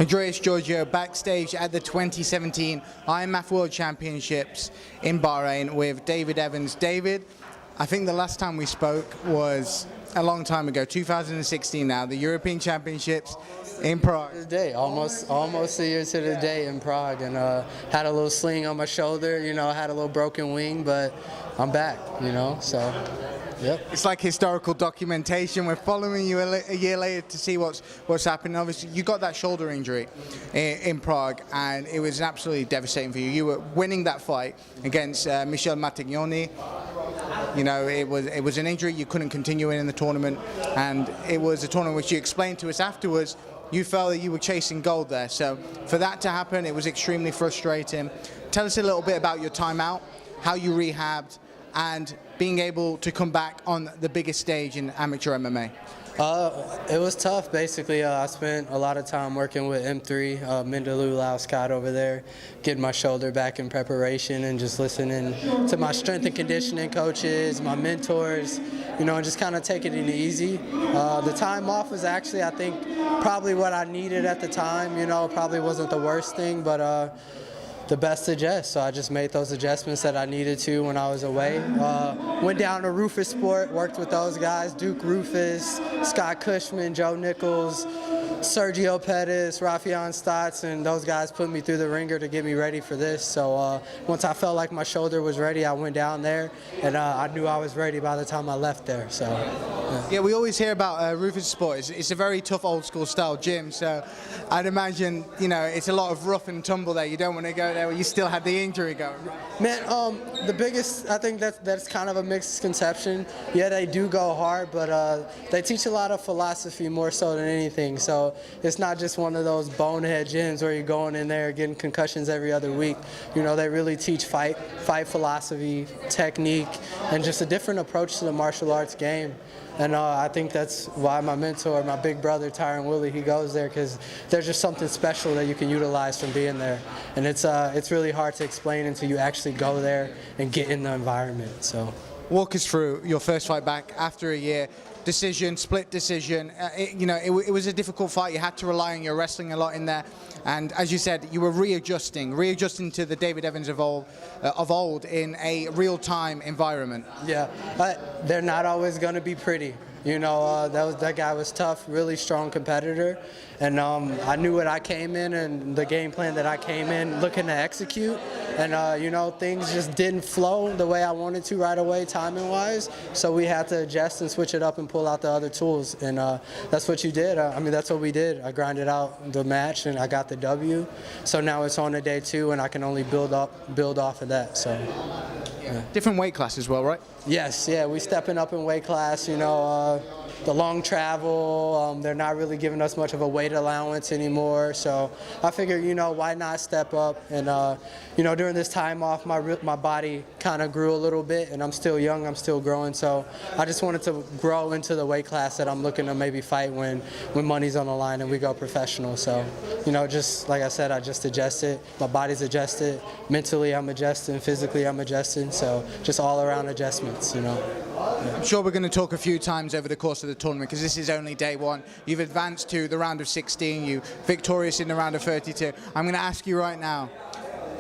Andreas Giorgio backstage at the 2017 IMMAF World Championships in Bahrain with David Evans. David, I think the last time we spoke was a long time ago, 2016 now, the European Championships in Prague. Today, almost a year to the day in Prague, and had a little sling on my shoulder, had a little broken wing, but I'm back, so. Yep. It's like historical documentation. We're following you a year later to see what's happening. Obviously, you got that shoulder injury in Prague, and it was absolutely devastating for you. You were winning that fight against Michel Matagnoni. It was an injury you couldn't continue in the tournament, and it was a tournament which you explained to us afterwards. You felt that you were chasing gold there. So for that to happen, it was extremely frustrating. Tell us a little bit about your time out, how you rehabbed, and being able to come back on the biggest stage in amateur MMA. It was tough, basically. I spent a lot of time working with M3, Mindaloo Lau Scott over there, getting my shoulder back in preparation and just listening to my strength and conditioning coaches, my mentors, and just kind of taking it easy. The time off was actually, I think, probably what I needed at the time. Probably wasn't the worst thing, but the best adjust. So I just made those adjustments that I needed to when I was away. Went down to Rufus Sport, worked with those guys, Duke Rufus, Scott Cushman, Joe Nichols, Sergio Pettis, Rafian Stotts, and those guys put me through the ringer to get me ready for this. So once I felt like my shoulder was ready, I went down there, and I knew I was ready by the time I left there. So. Yeah, we always hear about Rufus Sport. It's a very tough old school style gym, so I'd imagine, it's a lot of rough and tumble there. You don't want to go there where you still had the injury going. Man, the biggest, I think that's kind of a misconception. Yeah, they do go hard, but they teach a lot of philosophy more so than anything. So it's not just one of those bonehead gyms where you're going in there getting concussions every other week. They really teach fight philosophy, technique, and just a different approach to the martial arts game. And I think that's why my mentor, my big brother, Tyron Willie, he goes there, because there's just something special that you can utilize from being there. And it's really hard to explain until you actually go there and get in the environment. So, walk us through your first fight back after a year. Decision, split decision. It was a difficult fight. You had to rely on your wrestling a lot in there, and as you said, you were readjusting to the David Evans of old in a real-time environment. Yeah, they're not always going to be pretty. That guy was tough, really strong competitor, and I knew what I came in and the game plan that I came in looking to execute, and things just didn't flow the way I wanted to right away, timing-wise. So we had to adjust and switch it up and pull out the other tools, and that's what you did. That's what we did. I grinded out the match and I got the W. So now it's on to day 2, and I can only build off of that. So. Yeah. Different weight class as well, right? Yes, yeah, we stepping up in weight class, the long travel, they're not really giving us much of a weight allowance anymore, so I figured, why not step up, and, during this time off, my body kind of grew a little bit, and I'm still young, I'm still growing, so I just wanted to grow into the weight class that I'm looking to maybe fight when money's on the line and we go professional, so, just like I said, I just adjusted, my body's adjusted, mentally I'm adjusting, physically I'm adjusting, so just all around adjustments, Yeah. I'm sure we're going to talk a few times over the course of the tournament, because this is only day 1. You've advanced to the round of 16, you're victorious in the round of 32. I'm going to ask you right now,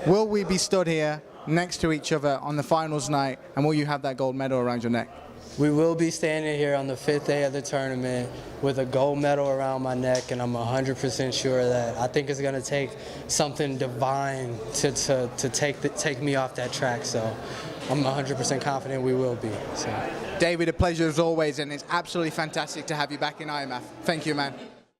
will we be stood here next to each other on the finals night, and will you have that gold medal around your neck? We will be standing here on the 5th day of the tournament with a gold medal around my neck, and I'm 100% sure of that. I think it's going to take something divine to take me off that track, so I'm 100% confident we will be. So. David, a pleasure as always, and it's absolutely fantastic to have you back in IMMAF. Thank you, man.